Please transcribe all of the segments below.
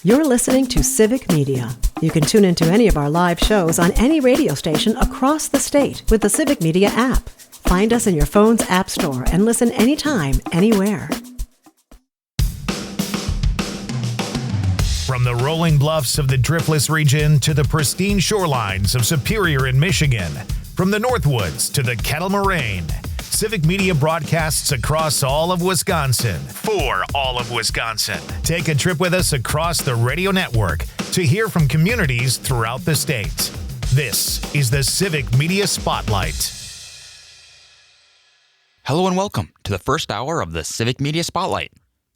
You're listening to Civic Media. You can tune into any of our live shows on any radio station across the state with the Civic Media app. Find us in your phone's app store and listen anytime, anywhere. From the rolling bluffs of the Driftless region to the pristine shorelines of Superior in Michigan, from the Northwoods to the Kettle Moraine, Civic Media broadcasts across all of Wisconsin for all of Wisconsin. Take a trip with us across the radio network to hear from communities throughout the state. This is the Civic Media Spotlight. Hello and welcome to the first hour of the Civic Media Spotlight.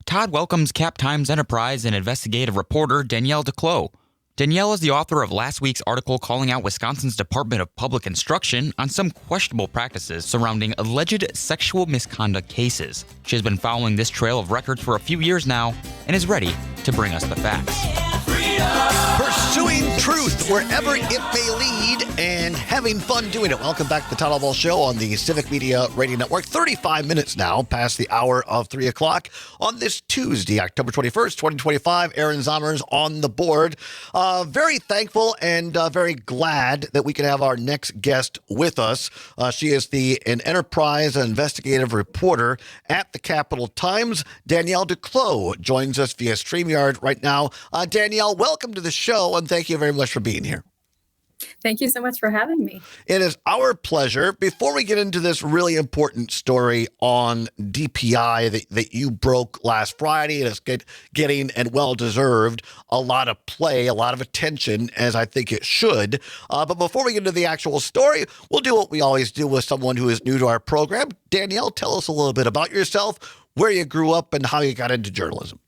Todd welcomes Cap Times Enterprise and investigative reporter Danielle DeClos. Danielle is the author of last week's article calling out Wisconsin's Department of Public Instruction on some questionable practices surrounding alleged sexual misconduct cases. She has been following this trail of records for a few years now and is ready to bring us the facts. Pursuing truth wherever it may lead and having fun doing it. Welcome back to the Todd Ball Show on the Civic Media Radio Network. 35 minutes now past the hour of 3 o'clock on this Tuesday, October 21st, 2025. Aaron Zommers on the board. Very thankful and very glad that we can have our next guest with us. She is an enterprise and investigative reporter at the Capital Times. Danielle DeClos joins us via StreamYard right now. Danielle, welcome to the show, and thank you very much for being here. Thank you so much for having me. It is our pleasure. Before we get into this really important story on DPI that you broke last Friday, and it's getting, and well-deserved, a lot of play, a lot of attention, as I think it should. But before we get into the actual story, we'll do what we always do with someone who is new to our program. Danielle, tell us a little bit about yourself, where you grew up, and how you got into journalism.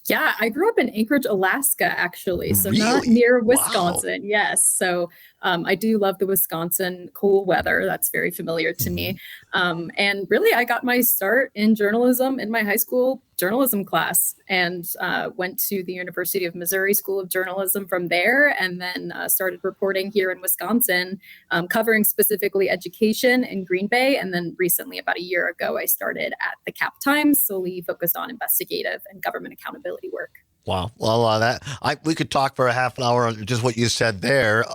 Yeah, I grew up in Anchorage, Alaska, actually. So Really? not near Wisconsin. Wow. Yes. So I do love the Wisconsin cool weather. That's very familiar to me. And really, I got my start in journalism in my high school journalism class and went to the University of Missouri School of Journalism from there, and then started reporting here in Wisconsin, covering specifically education in Green Bay. And then recently, about a year ago, I started at the Cap Times, solely focused on investigative and government accountability work. Wow. Well, we could talk for a half an hour on just what you said there.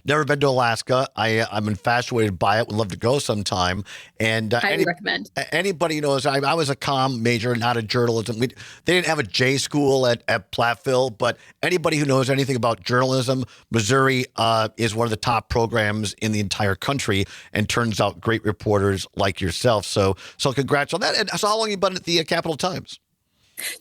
Never been to Alaska. I'm infatuated by it. Would love to go sometime. And Highly recommend. Anybody knows I was a comm major, not a journalism. They didn't have a J school at Platteville, but anybody who knows anything about journalism, Missouri is one of the top programs in the entire country, and turns out great reporters like yourself. So congrats on that. And so how long have you been at the Capital Times?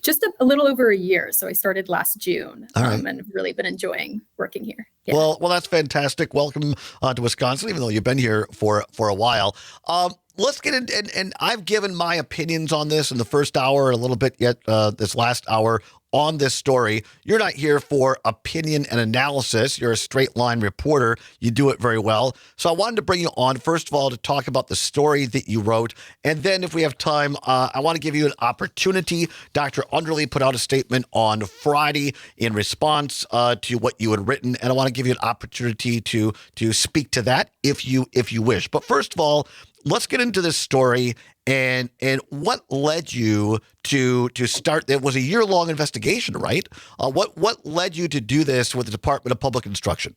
Just a little over a year. So I started last June, All right. and have really been enjoying working here. Yeah. Well, that's fantastic. Welcome to Wisconsin, even though you've been here for a while. Let's get in, and I've given my opinions on this in the first hour, a little bit yet this last hour on this story. You're not here for opinion and analysis. You're a straight line reporter. You do it very well. So I wanted to bring you on, first of all, to talk about the story that you wrote. And then if we have time, I want to give you an opportunity. Dr. Underley put out a statement on Friday in response to what you had written. And I want to give you an opportunity to speak to that if you wish. But first of all, let's get into this story and what led you to start. It was a year-long investigation, right? What led you to do this with the Department of Public Instruction?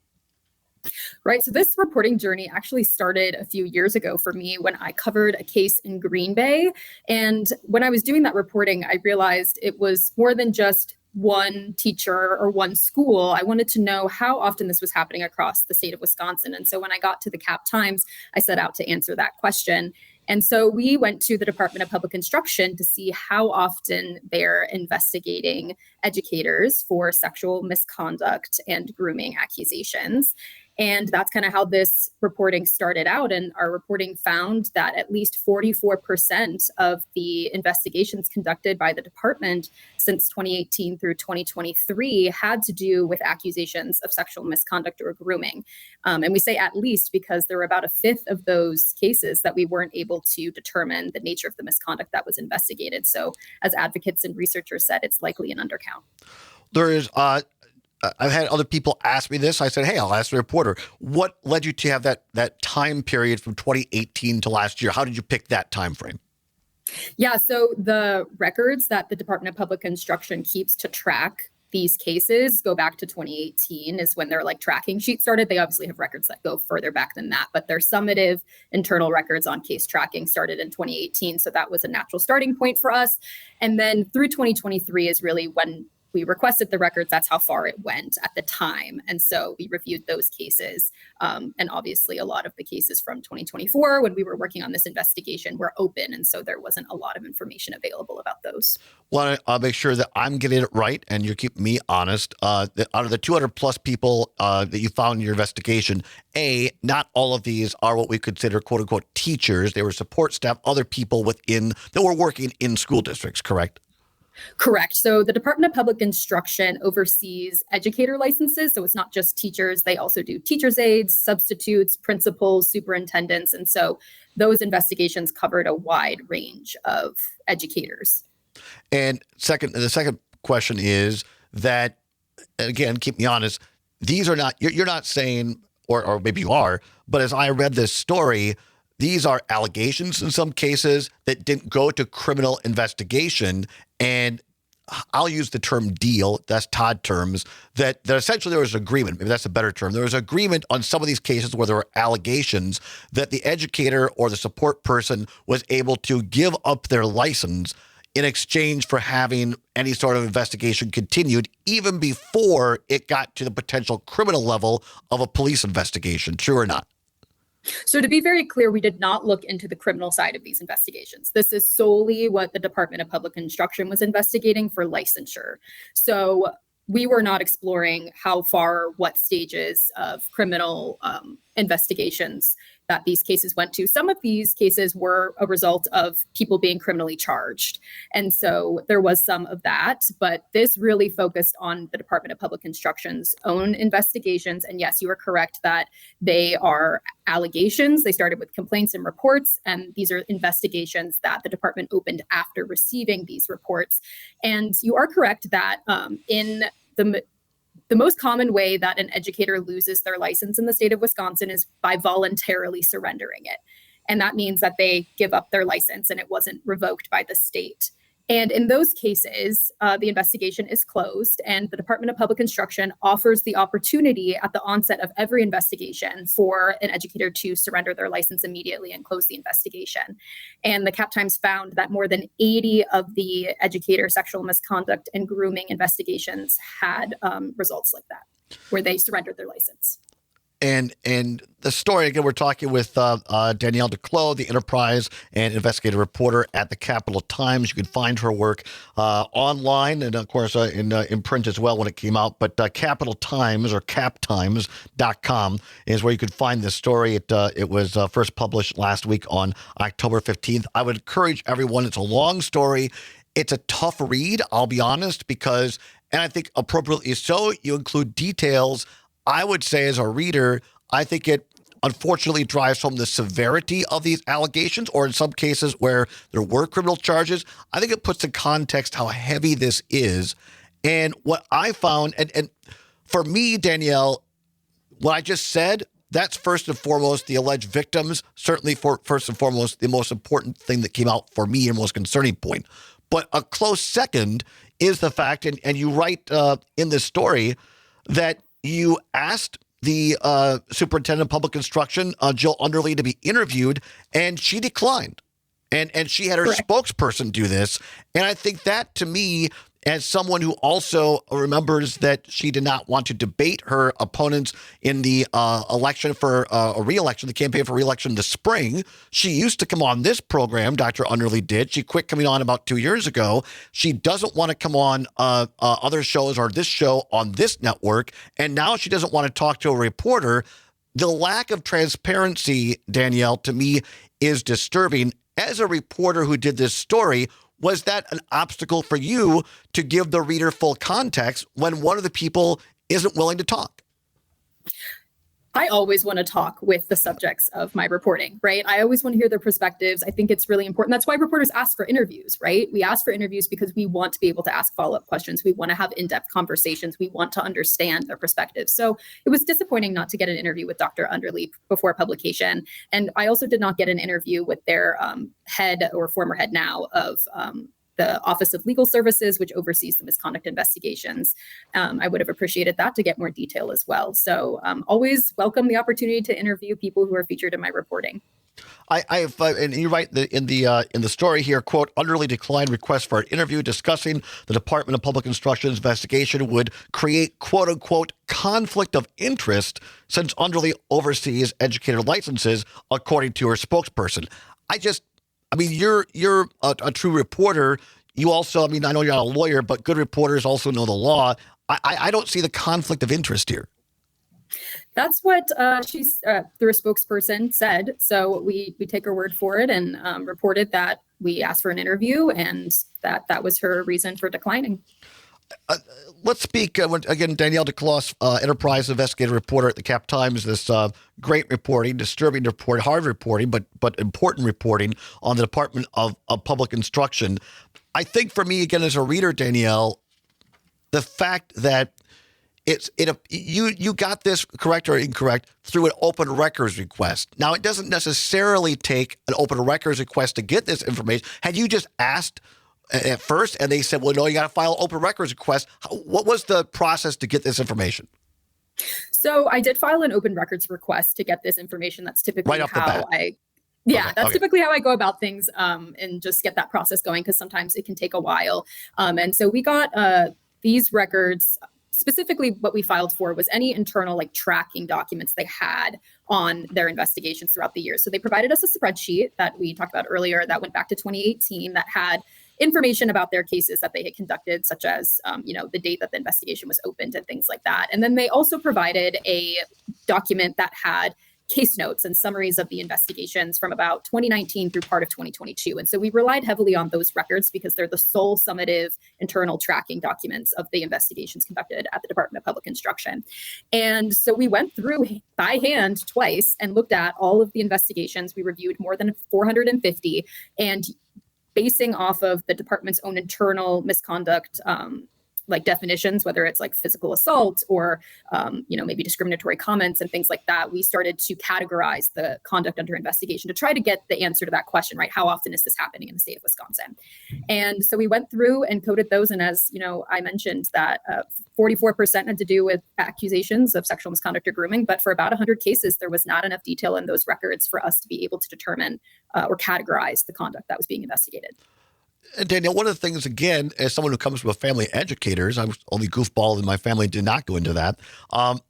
Right. So this reporting journey actually started a few years ago for me when I covered a case in Green Bay. And when I was doing that reporting, I realized it was more than just one teacher or one school. I wanted to know how often this was happening across the state of Wisconsin. And so when I got to the Cap Times, I set out to answer that question. And so we went to the Department of Public Instruction to see how often they're investigating educators for sexual misconduct and grooming accusations. And that's kind of how this reporting started out. And our reporting found that at least 44% of the investigations conducted by the department since 2018 through 2023 had to do with accusations of sexual misconduct or grooming. And we say at least because there were about a fifth of those cases that we weren't able to determine the nature of the misconduct that was investigated. So as advocates and researchers said, it's likely an undercount. There is I've had other people ask me this. I said, hey, I'll ask the reporter, what led you to have that time period from 2018 to last year? How did you pick that time frame? Yeah, so the records that the Department of Public Instruction keeps to track these cases go back to 2018 is when their like tracking sheet started. They obviously have records that go further back than that, but their summative internal records on case tracking started in 2018. So that was a natural starting point for us. And then through 2023 is really when we requested the records. That's how far it went at the time. And so we reviewed those cases. And obviously a lot of the cases from 2024, when we were working on this investigation, were open. And so there wasn't a lot of information available about those. Well, I'll make sure that I'm getting it right and you keep me honest. Out of the 200 plus people that you found in your investigation, not all of these are what we consider quote unquote teachers. They were support staff, other people that were working in school districts, correct? Correct. So the Department of Public Instruction oversees educator licenses. So it's not just teachers. They also do teachers' aides, substitutes, principals, superintendents. And so those investigations covered a wide range of educators. And the second question is that, again, keep me honest, these are not, you're not saying, or maybe you are, but as I read this story, these are allegations in some cases that didn't go to criminal investigation. And I'll use the term deal, that's Todd terms, that essentially there was agreement. Maybe that's a better term. There was agreement on some of these cases where there were allegations that the educator or the support person was able to give up their license in exchange for having any sort of investigation continued, even before it got to the potential criminal level of a police investigation. True or not? So to be very clear, we did not look into the criminal side of these investigations. This is solely what the Department of Public Instruction was investigating for licensure. So we were not exploring how far, what stages of criminal investigations that these cases went to. Some of these cases were a result of people being criminally charged. And so there was some of that, but this really focused on the Department of Public Instruction's own investigations. And yes, you are correct that they are allegations. They started with complaints and reports, and these are investigations that the department opened after receiving these reports. And you are correct that in the most common way that an educator loses their license in the state of Wisconsin is by voluntarily surrendering it. And that means that they give up their license and it wasn't revoked by the state. And in those cases, the investigation is closed, and the Department of Public Instruction offers the opportunity at the onset of every investigation for an educator to surrender their license immediately and close the investigation. And the Cap Times found that more than 80 of the educator sexual misconduct and grooming investigations had results like that, where they surrendered their license. And the story, again, we're talking with Danielle DeClos, the enterprise and investigative reporter at the Capital Times. You can find her work online and, of course, in print as well when it came out. But Capital Times, or captimes.com, is where you can find this story. It was first published last week on October 15th. I would encourage everyone. It's a long story. It's a tough read, I'll be honest, because, and I think appropriately so, you include details. I would say as a reader, I think it unfortunately drives home the severity of these allegations, or in some cases where there were criminal charges. I think it puts in context how heavy this is. And what I found, and for me, Danielle, what I just said, that's first and foremost the alleged victims, certainly first and foremost the most important thing that came out for me and most concerning point. But a close second is the fact, and you write in this story, that you asked the superintendent of public instruction, Jill Underly, to be interviewed, and she declined. And she had her spokesperson do this. And I think that, to me, as someone who also remembers that she did not want to debate her opponents in the election for a re-election, the campaign for re-election this spring. She used to come on this program, Dr. Underly did. She quit coming on about 2 years ago. She doesn't want to come on other shows or this show on this network. And now she doesn't want to talk to a reporter. The lack of transparency, Danielle, to me is disturbing. As a reporter who did this story, was that an obstacle for you to give the reader full context when one of the people isn't willing to talk? I always want to talk with the subjects of my reporting, right? I always want to hear their perspectives. I think it's really important. That's why reporters ask for interviews, right? We ask for interviews because we want to be able to ask follow-up questions. We want to have in-depth conversations. We want to understand their perspectives. So it was disappointing not to get an interview with Dr. Underly before publication. And I also did not get an interview with their head, or former head now, of the Office of Legal Services, which oversees the misconduct investigations. I would have appreciated that to get more detail as well. So always welcome the opportunity to interview people who are featured in my reporting. I've and you write in the story here, quote, Underly declined request for an interview discussing the Department of Public Instruction's investigation would create, quote unquote, conflict of interest since Underly oversees educator licenses, according to her spokesperson. You're a true reporter. You also, I know you're not a lawyer, but good reporters also know the law. I don't see the conflict of interest here. That's what through a spokesperson said. So we take her word for it and reported that we asked for an interview and that was her reason for declining. Let's speak again. Danielle DeCloss, Enterprise investigative reporter at the Cap Times. This great reporting, disturbing report, hard reporting, but important reporting on the Department of Public Instruction. I think for me, again, as a reader, Danielle, the fact that you got this, correct or incorrect, through an open records request. Now, it doesn't necessarily take an open records request to get this information. Had you just asked at first and they said, well, no, you got to file an open records request, what was the process to get this information? So I did file an open records request to get this information. That's typically typically how I go about things and just get that process going, because sometimes it can take a while. And so we got these records. Specifically, what we filed for was any internal tracking documents they had on their investigations throughout the year. So they provided us a spreadsheet that we talked about earlier that went back to 2018 that had information about their cases that they had conducted, such as, the date that the investigation was opened and things like that. And then they also provided a document that had case notes and summaries of the investigations from about 2019 through part of 2022. And so we relied heavily on those records because they're the sole summative internal tracking documents of the investigations conducted at the Department of Public Instruction. And so we went through by hand twice and looked at all of the investigations. We reviewed more than 450, and basing off of the department's own internal misconduct definitions, whether it's physical assault or, maybe discriminatory comments and things like that, we started to categorize the conduct under investigation to try to get the answer to that question, right? How often is this happening in the state of Wisconsin? And so we went through and coded those. And as I mentioned that 44% had to do with accusations of sexual misconduct or grooming, but for about 100 cases, there was not enough detail in those records for us to be able to determine or categorize the conduct that was being investigated. Danielle, one of the things, again, as someone who comes from a family of educators, I was only goofball in my family, did not go into that.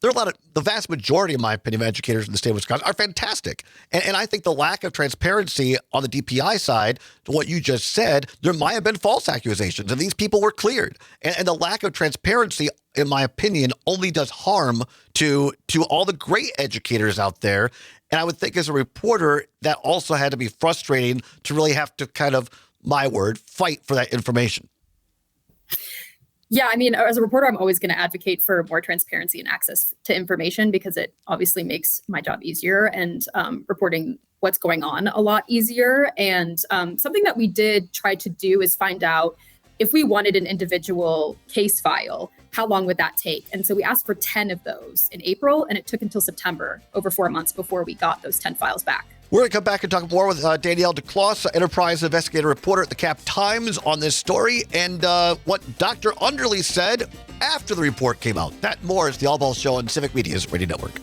There are the vast majority, in my opinion, of educators in the state of Wisconsin are fantastic. And I think the lack of transparency on the DPI side, to what you just said, there might have been false accusations and these people were cleared. And the lack of transparency, in my opinion, only does harm to all the great educators out there. And I would think as a reporter, that also had to be frustrating to really have to kind of, fight for that information. Yeah, as a reporter, I'm always going to advocate for more transparency and access to information because it obviously makes my job easier and reporting what's going on a lot easier. And something that we did try to do is find out if we wanted an individual case file, how long would that take? And so we asked for 10 of those in April, and it took until September, over 4 months, before we got those 10 files back. We're going to come back and talk more with Danielle DeCloss, Enterprise investigative reporter at the Cap Times, on this story and what Dr. Underly said after the report came out. That and more is the All Ball Show on Civic Media's Radio Network.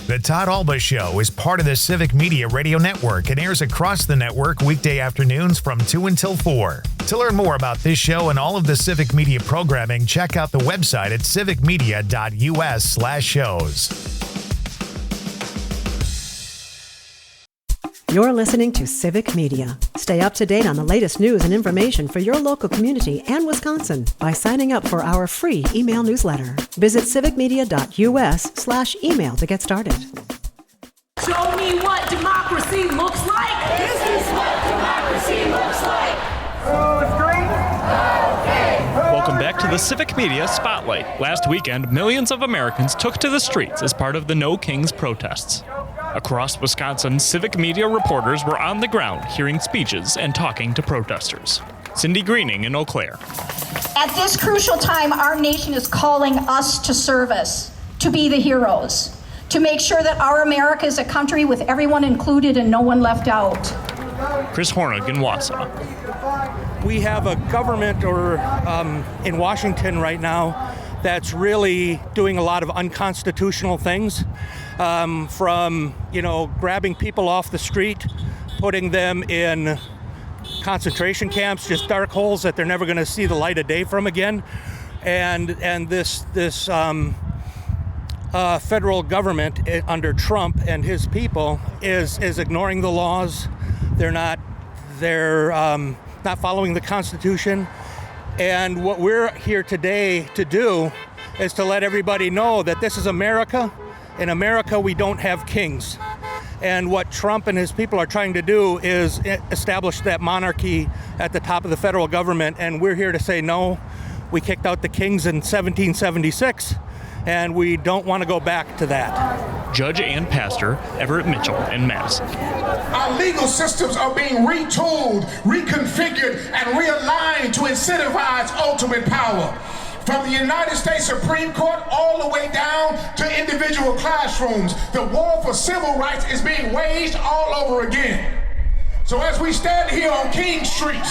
The Todd Alba Show is part of the Civic Media Radio Network and airs across the network weekday afternoons from 2 until 4. To learn more about this show and all of the Civic Media programming, check out the website at civicmedia.us/shows. You're listening to Civic Media. Stay up to date on the latest news and information for your local community and Wisconsin by signing up for our free email newsletter. Visit civicmedia.us/email to get started. Show me what democracy looks like. This is what democracy looks like. Oh, it's great. Okay. Welcome back to the Civic Media Spotlight. Last weekend, millions of Americans took to the streets as part of the No Kings protests. Across Wisconsin, Civic Media reporters were on the ground hearing speeches and talking to protesters. Cindy Greening in Eau Claire. At this crucial time, our nation is calling us to service, to be the heroes, to make sure that our America is a country with everyone included and no one left out. Chris Hornig in Wausau. We have a government in Washington right now that's really doing a lot of unconstitutional things, from grabbing people off the street, putting them in concentration camps, just dark holes that they're never going to see the light of day from again, and this federal government under Trump and his people is ignoring the laws. They're not following the Constitution. And what we're here today to do is to let everybody know that this is America. In America, we don't have kings. And what Trump and his people are trying to do is establish that monarchy at the top of the federal government. And we're here to say no. We kicked out the kings in 1776. And we don't want to go back to that. Judge and pastor Everett Mitchell in Madison. Our legal systems are being retooled, reconfigured, and realigned to incentivize ultimate power. From the United States Supreme Court all the way down to individual classrooms, the war for civil rights is being waged all over again. So as we stand here on King Street,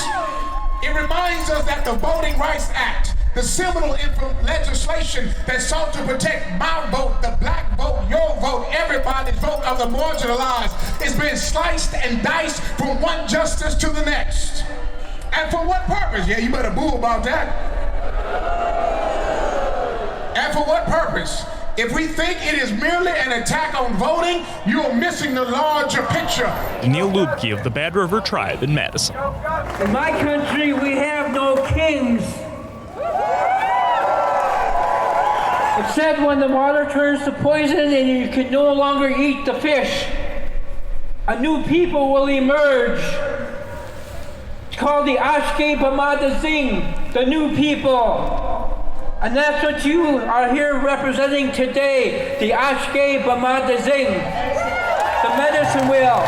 it reminds us that the Voting Rights Act, the seminal legislation that sought to protect my vote, the black vote, your vote, everybody's vote of the marginalized, is being sliced and diced from one justice to the next. And for what purpose? Yeah, you better boo about that. And for what purpose? If we think it is merely an attack on voting, you're missing the larger picture. Neil Lubke of the Bad River Tribe in Madison. In my country, we have no kings. It said when the water turns to poison and you can no longer eat the fish, a new people will emerge. It's called the Ashke Bamadazing, the new people. And that's what you are here representing today, the Ashke Bamadazing, the medicine wheel.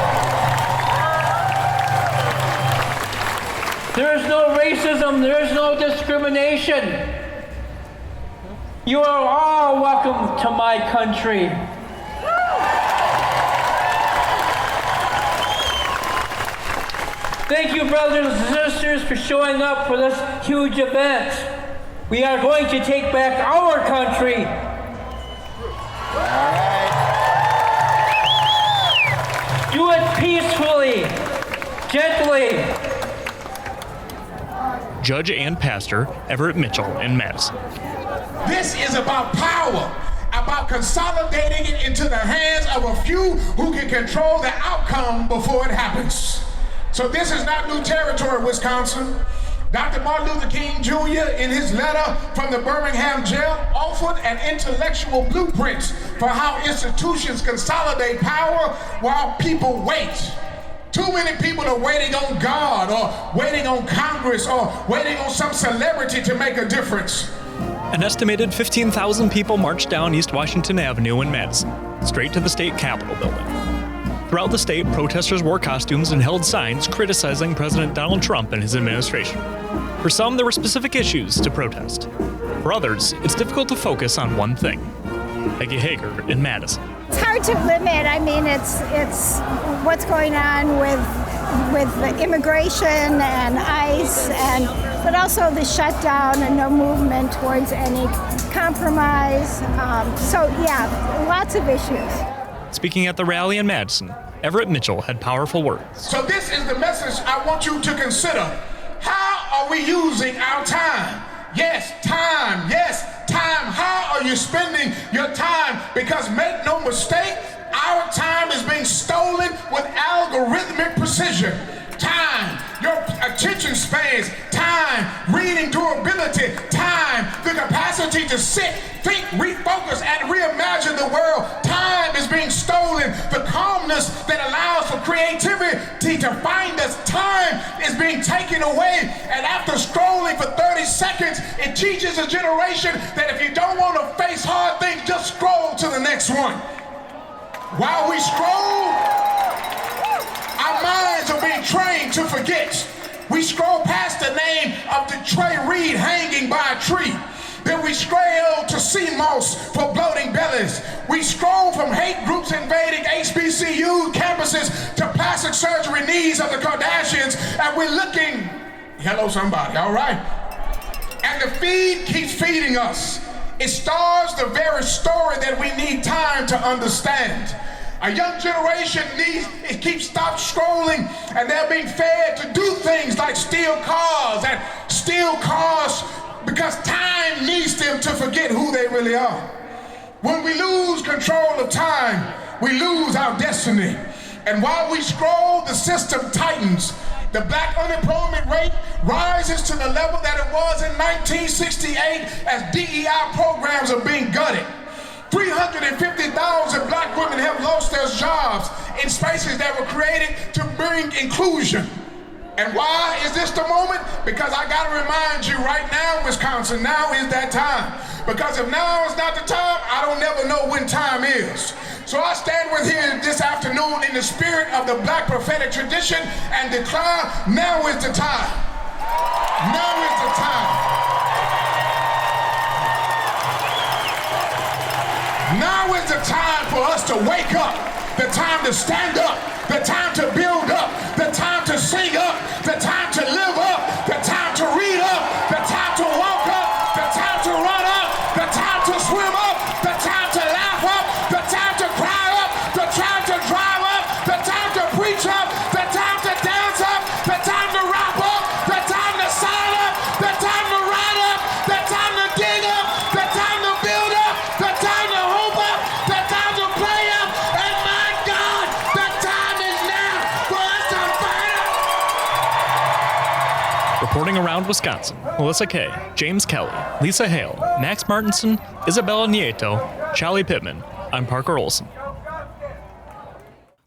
There is no racism, there is no discrimination. You are all welcome to my country. Thank you, brothers and sisters, for showing up for this huge event. We are going to take back our country. Do it peacefully, gently. Judge and pastor Everett Mitchell in Madison. This is about power, about consolidating it into the hands of a few who can control the outcome before it happens. So this is not new territory, Wisconsin. Dr. Martin Luther King Jr., in his letter from the Birmingham jail, offered an intellectual blueprint for how institutions consolidate power while people wait. Too many people are waiting on God or waiting on Congress or waiting on some celebrity to make a difference. An estimated 15,000 people marched down East Washington Avenue in Madison, straight to the state capitol building. Throughout the state, protesters wore costumes and held signs criticizing President Donald Trump and his administration. For some, there were specific issues to protest. For others, it's difficult to focus on one thing. Peggy Hager in Madison. It's hard to limit. I mean, it's what's going on with the immigration and ICE, but also the shutdown and no movement towards any compromise. So yeah, lots of issues. Speaking at the rally in Madison, Everett Mitchell had powerful words. So this is the message I want you to consider. How are we using our time? Yes, time. Yes, time. How are you spending your time? Because make no mistake, our time is being stolen with algorithmic precision. Time, your attention spans, time, reading durability, time, the capacity to sit, think, refocus, and reimagine the world. Time is being stolen. The calmness that allows for creativity to find us. Time is being taken away. And after scrolling for 30 seconds, it teaches a generation that if you don't want to face hard things, just scroll to the next one. While we scroll, our minds are being trained to forget. We scroll past the name of Detroit Reed hanging by a tree. Then we scale to sea moss for bloating bellies. We scroll from hate groups invading HBCU campuses to plastic surgery needs of the Kardashians, and we're looking, hello somebody, all right? And the feed keeps feeding us. It stars the very story that we need time to understand. A young generation keeps stop scrolling, and they're being fed to do things like steal cars because time needs them to forget who they really are. When we lose control of time, we lose our destiny. And while we scroll, the system tightens. The black unemployment rate rises to the level that it was in 1968 as DEI programs are being gutted. 350,000 black women have lost their jobs in spaces that were created to bring inclusion. And why is this the moment? Because I gotta remind you right now, Wisconsin, now is that time. Because if now is not the time, I don't never know when time is. So I stand with here this afternoon in the spirit of the black prophetic tradition and declare, now is the time. Now is the time. Now is the time for us to wake up, the time to stand up, the time to build up, the time to sing up, the time to live up, the time to read up, the time to walk up, the time to run up, the time to swim up, the time to laugh up, the time to cry up, the time to drive up, the time to preach up, the time to dance up, the time to rap up, the time to sign up, the time to ride up, the time to dig up, the time to build up, the time to hope up, the time to play up, and my God, the time is now for us to fight up. Reporting around Wisconsin, Melissa Kay, James Kelly, Lisa Hale, Max Martinson, Isabella Nieto, Charlie Pittman. I'm Parker Olson.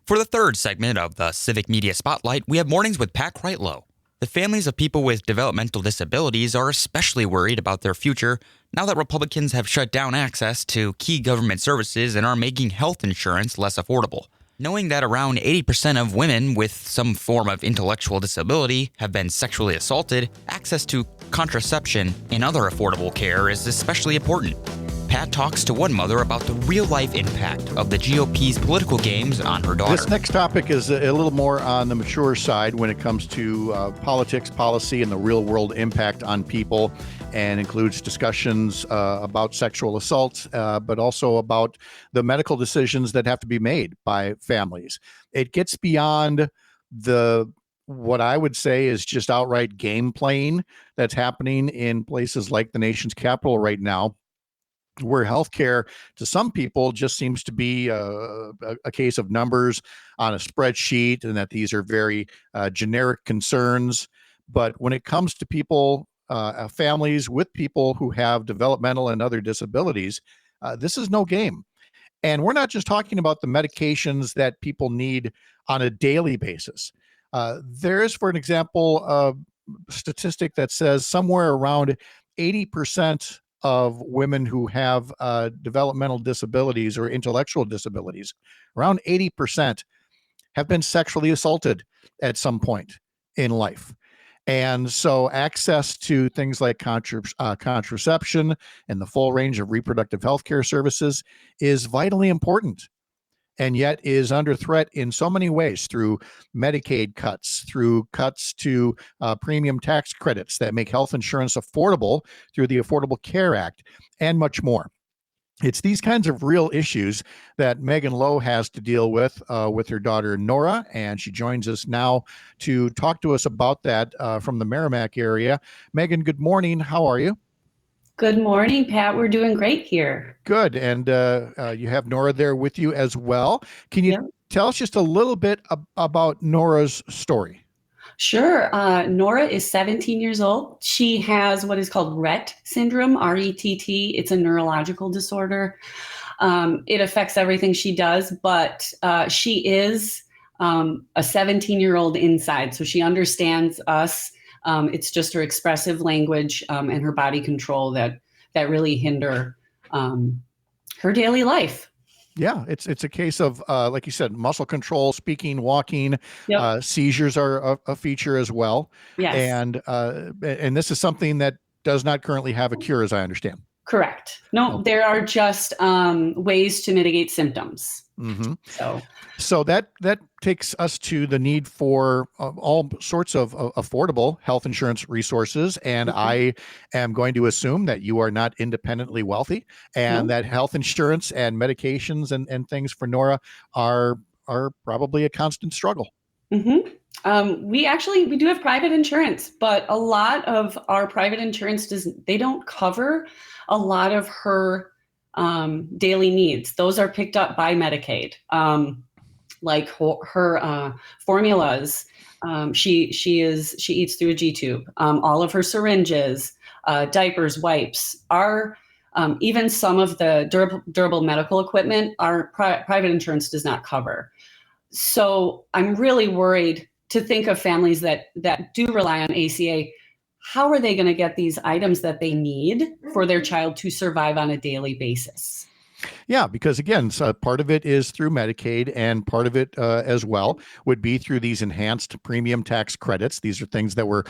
For the third segment of the Civic Media Spotlight, we have Mornings with Pat Krietlow. The families of people with developmental disabilities are especially worried about their future now that Republicans have shut down access to key government services and are making health insurance less affordable. Knowing that around 80% of women with some form of intellectual disability have been sexually assaulted, access to contraception and other affordable care is especially important. Pat talks to one mother about the real-life impact of the GOP's political games on her daughter. This next topic is a little more on the mature side when it comes to politics, policy, and the real-world impact on people, and includes discussions about sexual assault, but also about the medical decisions that have to be made by families. It gets beyond what I would say is just outright game playing that's happening in places like the nation's capital right now, where healthcare to some people just seems to be a case of numbers on a spreadsheet, and that these are very generic concerns. But when it comes to people, families with people who have developmental and other disabilities, this is no game. And we're not just talking about the medications that people need on a daily basis. There is, for an example, a statistic that says somewhere around 80% of women who have developmental disabilities or intellectual disabilities, around 80% have been sexually assaulted at some point in life. And so access to things like contraception and the full range of reproductive health care services is vitally important, and yet is under threat in so many ways through Medicaid cuts, through cuts to premium tax credits that make health insurance affordable through the Affordable Care Act, and much more. It's these kinds of real issues that Megan Lowe has to deal with her daughter, Nora, and she joins us now to talk to us about that from the Merrimack area. Megan, good morning. How are you? Good morning, Pat. We're doing great here. Good. And you have Nora there with you as well. Can you tell us just a little bit about Nora's story? Sure. Nora is 17 years old. She has what is called Rett syndrome, R-E-T-T. It's a neurological disorder. It affects everything she does, but she is a 17-year-old inside, so she understands us. It's just her expressive language and her body control that really hinder her daily life. Yeah, it's a case of, like you said, muscle control, speaking, walking. Yep. Seizures are a feature as well. Yes. And this is something that does not currently have a cure, as I understand. Correct. No, there are just ways to mitigate symptoms. Mm-hmm. So that takes us to the need for all sorts of affordable health insurance resources. And I am going to assume that you are not independently wealthy, and that health insurance and medications and things for Nora are probably a constant struggle. We do have private insurance, but a lot of our private insurance they don't cover a lot of her daily needs. Those are picked up by Medicaid, like her formulas. She eats through a G-tube. All of her syringes, diapers, wipes are. Even some of the durable medical equipment, our private insurance does not cover. So I'm really worried to think of families that do rely on ACA. How are they going to get these items that they need for their child to survive on a daily basis? Yeah, because again, so part of it is through Medicaid, and part of it as well would be through these enhanced premium tax credits. These are things that were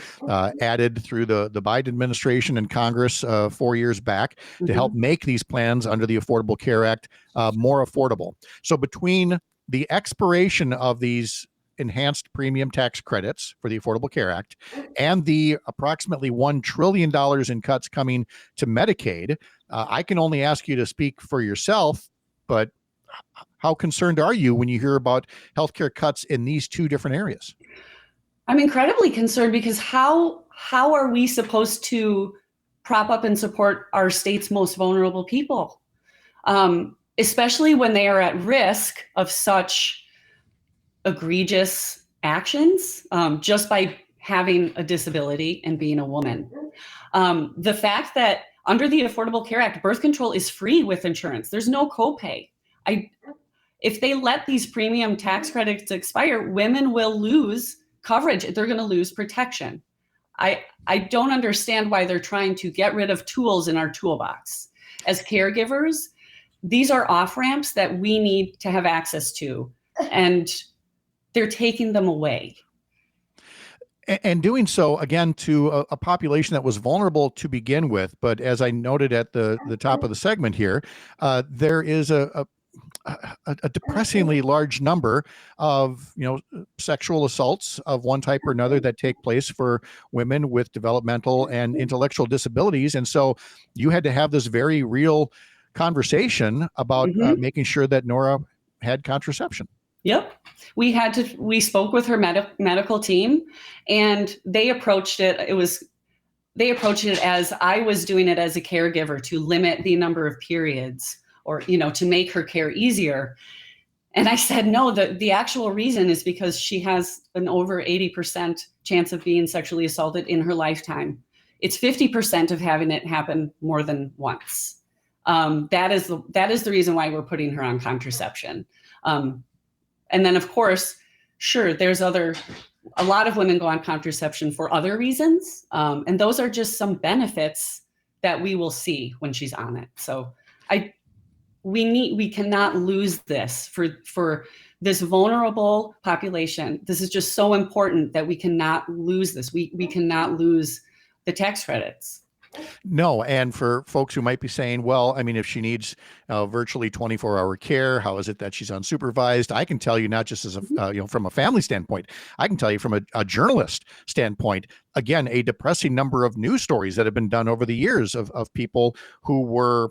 added through the Biden administration and Congress 4 years back to help make these plans under the Affordable Care Act more affordable. So between the expiration of these enhanced premium tax credits for the Affordable Care Act and the approximately $1 trillion in cuts coming to Medicaid, I can only ask you to speak for yourself, but how concerned are you when you hear about healthcare cuts in these two different areas? I'm incredibly concerned, because how are we supposed to prop up and support our state's most vulnerable people? Especially when they are at risk of such egregious actions, just by having a disability and being a woman. The fact that under the Affordable Care Act, birth control is free with insurance. There's no copay. If they let these premium tax credits expire, women will lose coverage. They're going to lose protection. I don't understand why they're trying to get rid of tools in our toolbox. As caregivers, these are off-ramps that we need to have access to, and they're taking them away. And doing so, again, to a population that was vulnerable to begin with. But as I noted at the top of the segment here, there is a depressingly large number of sexual assaults of one type or another that take place for women with developmental and intellectual disabilities. And so you had to have this very real conversation about making sure that Nora had contraception. Yep. We spoke with her medical team, and they approached it as I was doing it as a caregiver, to limit the number of periods, or, to make her care easier. And I said, no, the actual reason is because she has an over 80% chance of being sexually assaulted in her lifetime. It's 50% of having it happen more than once. That is the reason why we're putting her on contraception. And then, of course, sure, a lot of women go on contraception for other reasons. And those are just some benefits that we will see when she's on it. So we cannot lose this for this vulnerable population. This is just so important that we cannot lose this. We cannot lose the tax credits. No. And for folks who might be saying, well, I mean, if she needs virtually 24-hour care, how is it that she's unsupervised? I can tell you, not just as from a family standpoint, I can tell you from a journalist standpoint, again, a depressing number of news stories that have been done over the years of people who were,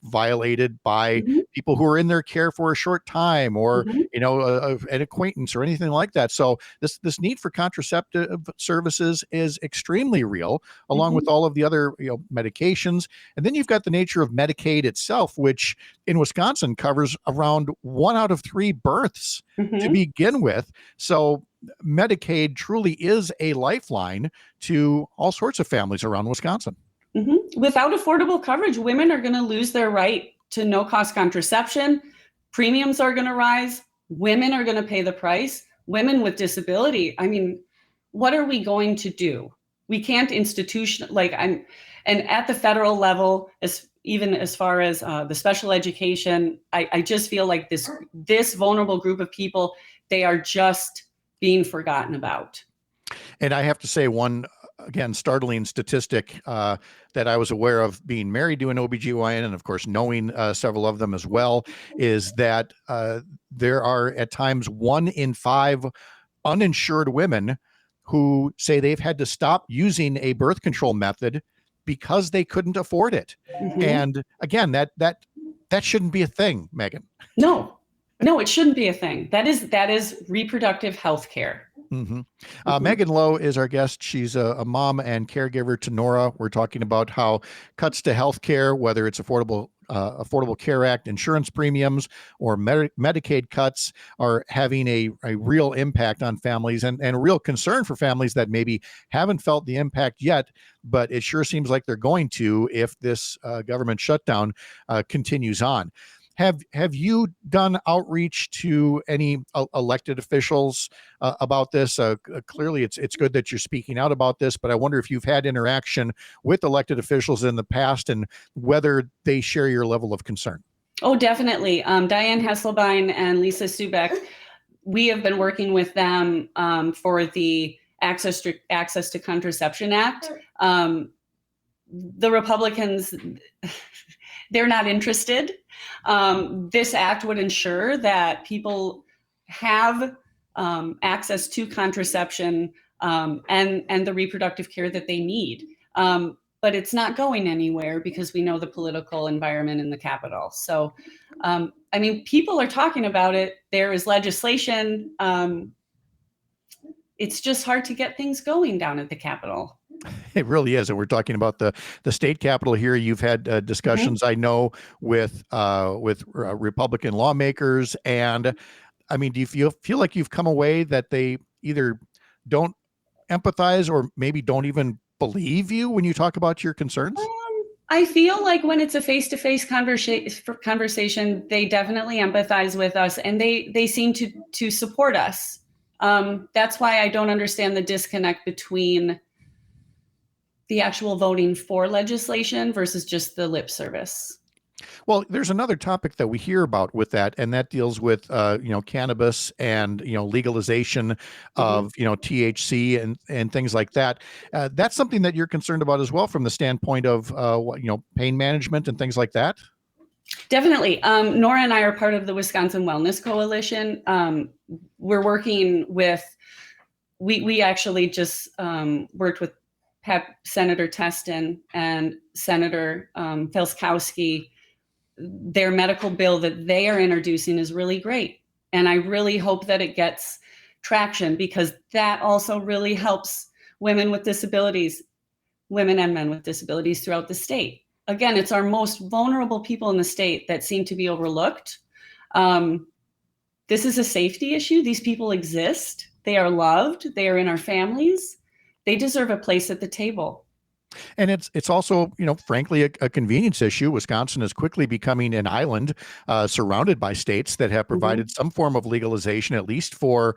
violated by people who are in their care for a short time, or, an acquaintance or anything like that. So this need for contraceptive services is extremely real, along with all of the other, medications. And then you've got the nature of Medicaid itself, which in Wisconsin covers around 1 out of 3 births to begin with. So Medicaid truly is a lifeline to all sorts of families around Wisconsin. Without affordable coverage, women are going to lose their right to no-cost contraception. Premiums are going to rise. Women are going to pay the price. Women with disability, I mean, what are we going to do? We can't and at the federal level, even as far as the special education, I just feel like this vulnerable group of people, they are just being forgotten about. And I have to say, one again, startling statistic that I was aware of being married to an OBGYN and, of course, knowing several of them as well, is that there are at times 1 in 5 uninsured women who say they've had to stop using a birth control method because they couldn't afford it. And again, that shouldn't be a thing, Megan. No, it shouldn't be a thing. That is reproductive health care. Megan Lowe is our guest. She's a mom and caregiver to Nora. We're talking about how cuts to health care, whether it's Affordable Care Act insurance premiums or Medicaid cuts, are having a real impact on families and a real concern for families that maybe haven't felt the impact yet, but it sure seems like they're going to if this government shutdown continues on. Have you done outreach to any elected officials about this? Clearly, it's good that you're speaking out about this, but I wonder if you've had interaction with elected officials in the past and whether they share your level of concern. Oh, definitely. Diane Hesselbein and Lisa Subeck, we have been working with them for the Access to Contraception Act. The Republicans, they're not interested. This act would ensure that people have access to contraception and the reproductive care that they need. But it's not going anywhere because we know the political environment in the Capitol. So, I mean, people are talking about it. There is legislation. It's just hard to get things going down at the Capitol. It really is. And we're talking about the state capitol here. You've had discussions, I know, with Republican lawmakers. And I mean, do you feel like you've come away that they either don't empathize or maybe don't even believe you when you talk about your concerns? I feel like when it's a face-to-face conversation, they definitely empathize with us and they seem to support us. That's why I don't understand the disconnect between the actual voting for legislation versus just the lip service. Well, there's another topic that we hear about with that, and that deals with, cannabis and, legalization of, THC and things like that. That's something that you're concerned about as well from the standpoint of, pain management and things like that. Definitely. Nora and I are part of the Wisconsin Wellness Coalition. We're working with, we actually just worked with Senator Teston and Senator Felskowski. Their medical bill that they are introducing is really great. And I really hope that it gets traction because that also really helps women with disabilities, women and men with disabilities throughout the state. Again, it's our most vulnerable people in the state that seem to be overlooked. This is a safety issue. These people exist. They are loved. They are in our families. They deserve a place at the table. And it's also, frankly, a convenience issue. Wisconsin is quickly becoming an island surrounded by states that have provided some form of legalization, at least for,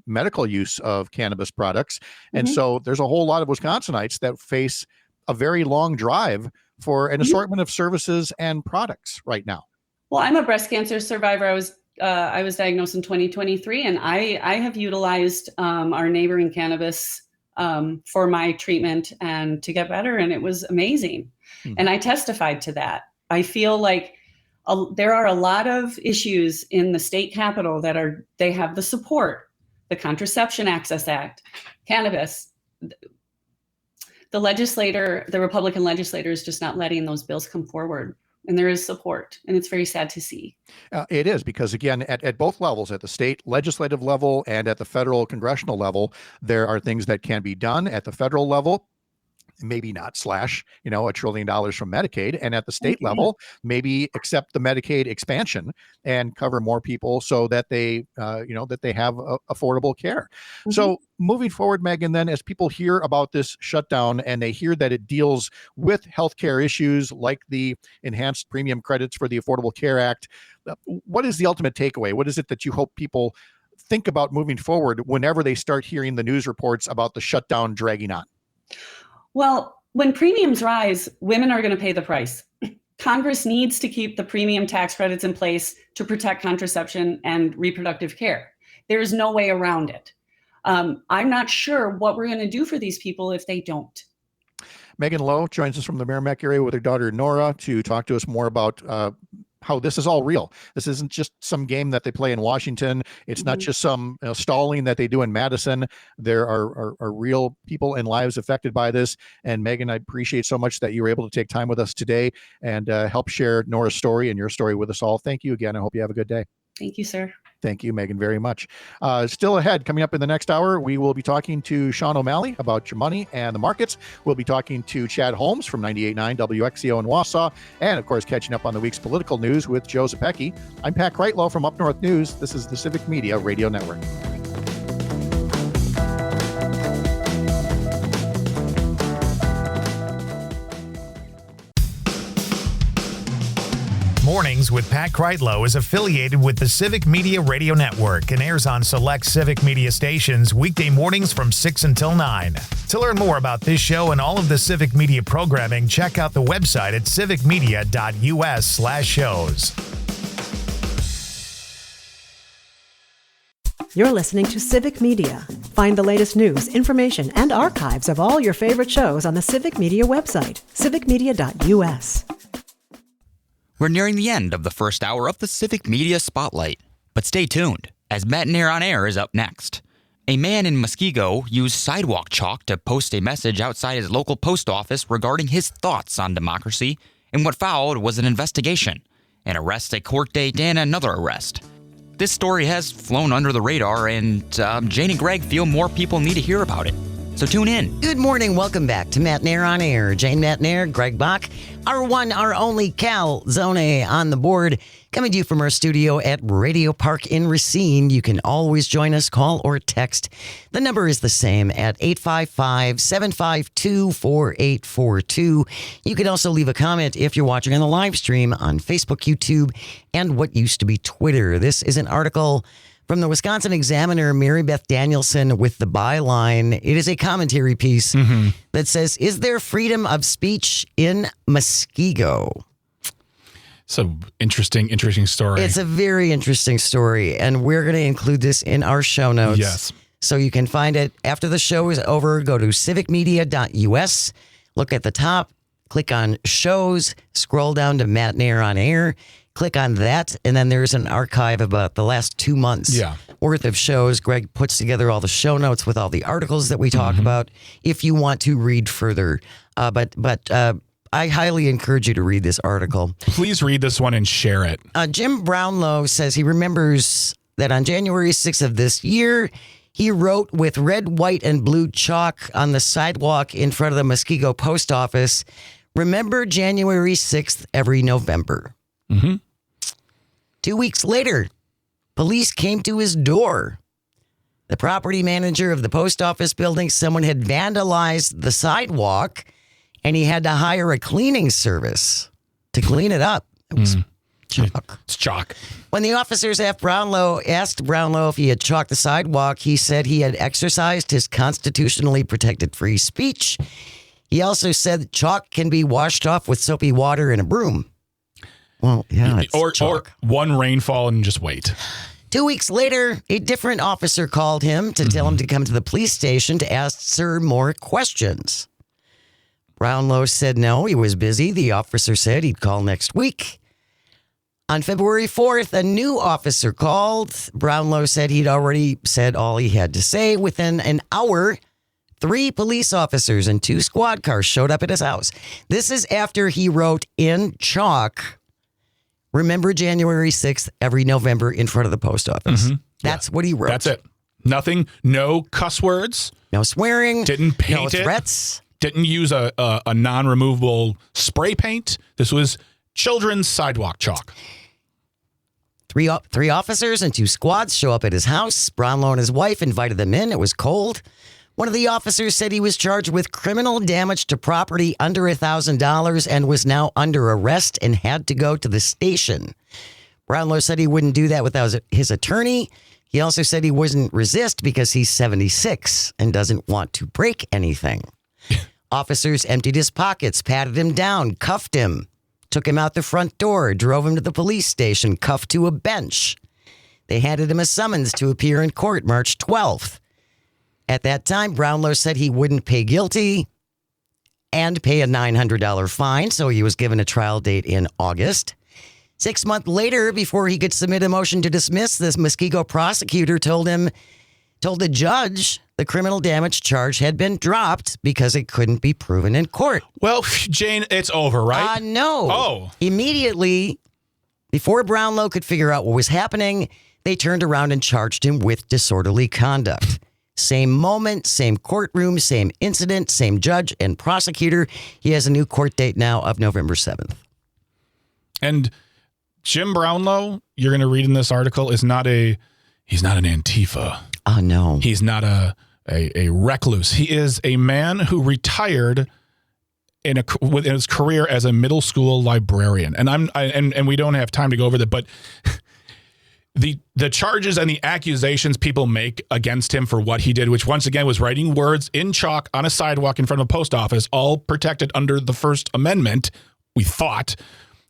medical use of cannabis products. And so there's a whole lot of Wisconsinites that face a very long drive for an assortment of services and products right now. Well, I'm a breast cancer survivor. I was diagnosed in 2023, and I have utilized our neighboring cannabis for my treatment and to get better, and it was amazing. And I testified to that. I feel like there are a lot of issues in the state capitol that they have the support, the Contraception Access Act, cannabis. The Republican legislator is just not letting those bills come forward. And there is support, and it's very sad to see. It is because, again, at both levels, at the state legislative level and at the federal congressional level, there are things that can be done at the federal level. Maybe not slash, $1 trillion from Medicaid, and at the state level, maybe accept the Medicaid expansion and cover more people so that they, that they have affordable care. So moving forward, Megan, then as people hear about this shutdown and they hear that it deals with healthcare issues like the enhanced premium credits for the Affordable Care Act, what is the ultimate takeaway? What is it that you hope people think about moving forward whenever they start hearing the news reports about the shutdown dragging on? Well, when premiums rise, women are going to pay the price. Congress needs to keep the premium tax credits in place to protect contraception and reproductive care. There is no way around it. I'm not sure what we're going to do for these people if they don't. Megan Lowe joins us from the Merrimack area with her daughter Nora to talk to us more about how this is all real. This isn't just some game that they play in Washington. It's not just some stalling that they do in Madison. There are real people and lives affected by this. And Megan, I appreciate so much that you were able to take time with us today and help share Nora's story and your story with us all. Thank you again. I hope you have a good day. Thank you, sir. Thank you, Megan, very much. Still ahead, coming up in the next hour, we will be talking to Sean O'Malley about your money and the markets. We'll be talking to Chad Holmes from 98.9 WXCO in Wausau, and of course, catching up on the week's political news with Joe Zepecki. I'm Pat Krietlow from Up North News. This is the Civic Media Radio Network. Mornings with Pat Krietlow is affiliated with the Civic Media Radio Network and airs on select Civic Media stations weekday mornings from 6 until 9. To learn more about this show and all of the Civic Media programming, check out the website at civicmedia.us/shows. You're listening to Civic Media. Find the latest news, information, and archives of all your favorite shows on the Civic Media website, civicmedia.us. We're nearing the end of the first hour of the Civic Media Spotlight. But stay tuned, as Matt and Air on Air is up next. A man in Muskego used sidewalk chalk to post a message outside his local post office regarding his thoughts on democracy, and what followed was an investigation, an arrest, a court date, and another arrest. This story has flown under the radar, and Jane and Greg feel more people need to hear about it. So tune in. Good morning. Welcome back to Matt and Air on Air. Jane Matt and Air, Greg Bach, our one, our only Cal Zone on the board, coming to you from our studio at Radio Park in Racine. You can always join us, call or text. The number is the same at 855-752-4842. You can also leave a comment if you're watching on the live stream on Facebook, YouTube, and what used to be Twitter. This is an article from the Wisconsin Examiner, Mary Beth Danielson, with the byline. It is a commentary piece that says, "Is there freedom of speech in Muskego?" So interesting story. It's a very interesting story, and we're going to include this in our show notes. Yes. So you can find it after the show is over. Go to civicmedia.us, look at the top, click on shows, scroll down to Matt and Air on Air. Click on that, and then there's an archive about the last 2 months worth of shows. Greg puts together all the show notes with all the articles that we talk about if you want to read further. But I highly encourage you to read this article. Please read this one and share it. Jim Brownlow says he remembers that on January 6th of this year, he wrote with red, white, and blue chalk on the sidewalk in front of the Muskego post office, "Remember January 6th every November." 2 weeks later, police came to his door. The property manager of the post office building, someone had vandalized the sidewalk, and he had to hire a cleaning service to clean it up. It was chalk. It's chalk. When the officers asked Brownlow if he had chalked the sidewalk, he said he had exercised his constitutionally protected free speech. He also said chalk can be washed off with soapy water and a broom. Well, yeah, or one rainfall and just wait. 2 weeks later, a different officer called him to tell him to come to the police station to answer more questions. Brownlow said no, he was busy. The officer said he'd call next week. On February 4th, a new officer called. Brownlow said he'd already said all he had to say. Within an hour, 3 police officers and 2 squad cars showed up at his house. This is after he wrote in chalk, "Remember January 6th every November" in front of the post office. That's what he wrote. That's it. Nothing, no cuss words. No swearing. Didn't paint no threats. Didn't use a non-removable spray paint. This was children's sidewalk chalk. Three officers and 2 squads show up at his house. Brownlow and his wife invited them in. It was cold. One of the officers said he was charged with criminal damage to property under $1,000 and was now under arrest and had to go to the station. Brownlow said he wouldn't do that without his attorney. He also said he wouldn't resist because he's 76 and doesn't want to break anything. Officers emptied his pockets, patted him down, cuffed him, took him out the front door, drove him to the police station, cuffed to a bench. They handed him a summons to appear in court March 12th. At that time, Brownlow said he wouldn't pay guilty and pay a $900 fine, so he was given a trial date in August. 6 months later, before he could submit a motion to dismiss, this Muskego prosecutor told the judge the criminal damage charge had been dropped because it couldn't be proven in court. Well, Jane, it's over, right? No. Oh. Immediately, before Brownlow could figure out what was happening, they turned around and charged him with disorderly conduct. Same moment, same courtroom, same incident, same judge and prosecutor. He has a new court date now of November 7th. And Jim Brownlow, you're going to read in this article, he's not an Antifa. Oh, no. He's not a recluse. He is a man who retired in his career as a middle school librarian. And we don't have time to go over that, but the charges and the accusations people make against him for what he did, which once again was writing words in chalk on a sidewalk in front of a post office, all protected under the First Amendment, we thought.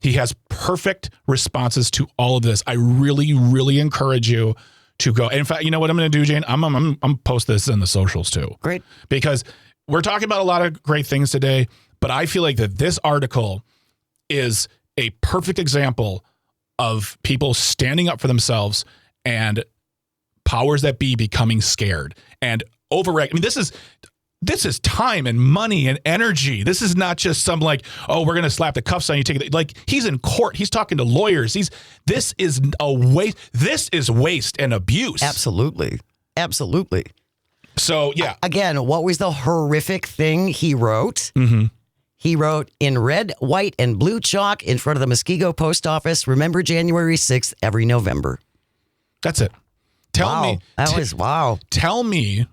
He has perfect responses to all of this. I really, really encourage you to go. In fact, you know what I'm going to do, Jane? I'm post this in the socials too. Great. Because we're talking about a lot of great things today, but I feel like that this article is a perfect example of people standing up for themselves and powers that be becoming scared and overreact. I mean, this is time and money and energy. This is not just some like, oh, we're going to slap the cuffs on you. Take it. Like, he's in court. He's talking to lawyers. This is a waste. This is waste and abuse. Absolutely. Absolutely. So, yeah. Again, what was the horrific thing he wrote? Mm-hmm. He wrote in red, white, and blue chalk in front of the Muskego post office, remember January 6th every November. That's it. Tell me. Wow. Tell me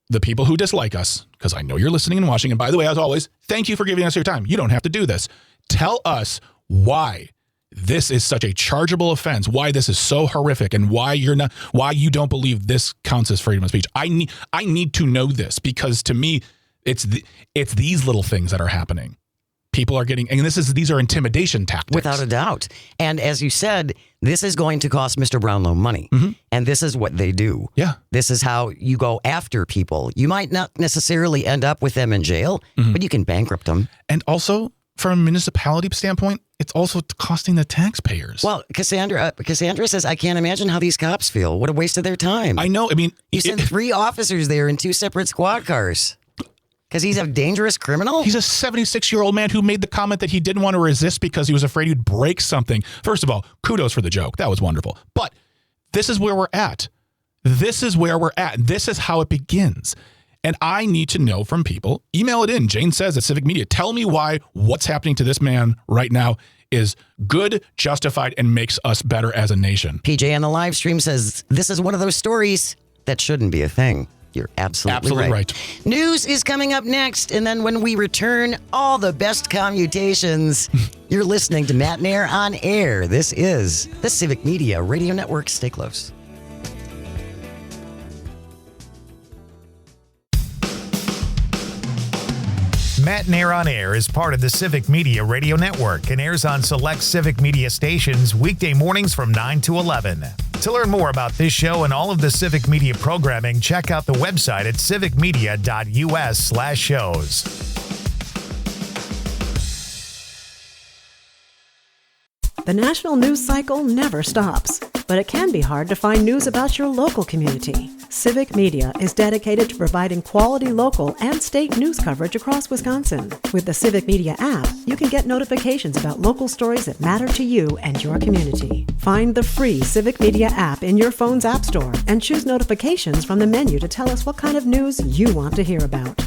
the people who dislike us, because I know you're listening and watching. And by the way, as always, thank you for giving us your time. You don't have to do this. Tell us why this is such a chargeable offense, why this is so horrific, and why you don't believe this counts as freedom of speech. I need to know this, because to me, it's these little things that are happening. People are getting, and these are intimidation tactics. Without a doubt. And as you said, this is going to cost Mr. Brownlow money. Mm-hmm. And this is what they do. Yeah. This is how you go after people. You might not necessarily end up with them in jail, but you can bankrupt them. And also, from a municipality standpoint, it's also costing the taxpayers. Well, Cassandra says, I can't imagine how these cops feel. What a waste of their time. I know. I mean, you sent 3 officers there in 2 separate squad cars. Because he's a dangerous criminal? He's a 76-year-old man who made the comment that he didn't want to resist because he was afraid he'd break something. First of all, kudos for the joke. That was wonderful. But this is where we're at. This is where we're at. This is how it begins. And I need to know from people. Email it in. Jane says at Civic Media. Tell me why what's happening to this man right now is good, justified, and makes us better as a nation. PJ on the live stream says, this is one of those stories that shouldn't be a thing. You're absolutely right. News is coming up next, and then when we return, all the best commutations. You're listening to Matt and Air on Air. This is the Civic Media Radio Network. Stay close. Matt and Air on Air is part of the Civic Media Radio Network and airs on select Civic Media stations weekday mornings from 9 to 11. To learn more about this show and all of the Civic Media programming, check out the website at civicmedia.us/shows. The national news cycle never stops, but it can be hard to find news about your local community. Civic Media is dedicated to providing quality local and state news coverage across Wisconsin. With the Civic Media app, you can get notifications about local stories that matter to you and your community. Find the free Civic Media app in your phone's app store and choose notifications from the menu to tell us what kind of news you want to hear about.